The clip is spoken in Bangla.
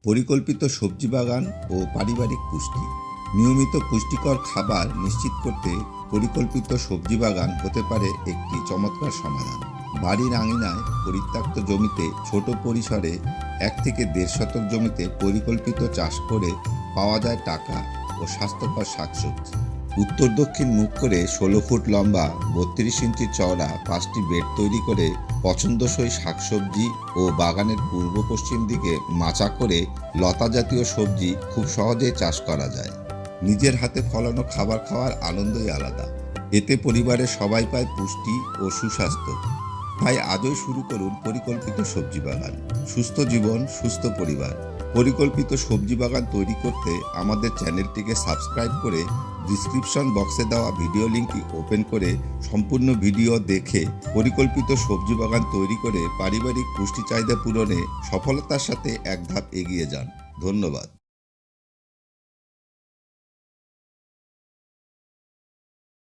পরিকল্পিত সবজি বাগান ও পারিবারিক পুষ্টি। নিয়মিত পুষ্টিকর খাবার নিশ্চিত করতে পরিকল্পিত সবজি বাগান হতে পারে একটি চমৎকার সমাধান। বাড়ির আঙিনায় পরিত্যক্ত জমিতে ছোট পরিসরে 1 থেকে 1.5 শতক জমিতে পরিকল্পিত চাষ করে পাওয়া যায় টাকা ও স্বাস্থ্যকর শাকসবজি। উত্তর দক্ষিণ মুখ করে 16 ফুট লম্বা 32 ইঞ্চি চওড়া 5টি বেড তৈরি করে পছন্দসই শাকসবজি ও বাগানের পূর্ব পশ্চিম দিকে মাচা করে লতা জাতীয় সবজি খুব সহজেই চাষ করা যায়। নিজের হাতে ফলানো খাবার খাওয়ার আনন্দই আলাদা। এতে পরিবারের সবাই পায় পুষ্টি ও সুস্বাস্থ্য। তাই আজই শুরু করুন পরিকল্পিত সবজি বাগান। সুস্থ জীবন, সুস্থ পরিবার। পরিকল্পিত সবজি বাগান তৈরি করতে আমাদের চ্যানেলটিকে সাবস্ক্রাইব করে ডিসক্রিপশন বক্সে দেওয়া ভিডিও লিঙ্কটি ওপেন করে সম্পূর্ণ ভিডিও দেখে পরিকল্পিত সবজি বাগান তৈরি করে পারিবারিক পুষ্টি চাহিদা পূরণে সফলতার সাথে এক ধাপ এগিয়ে যান। ধন্যবাদ।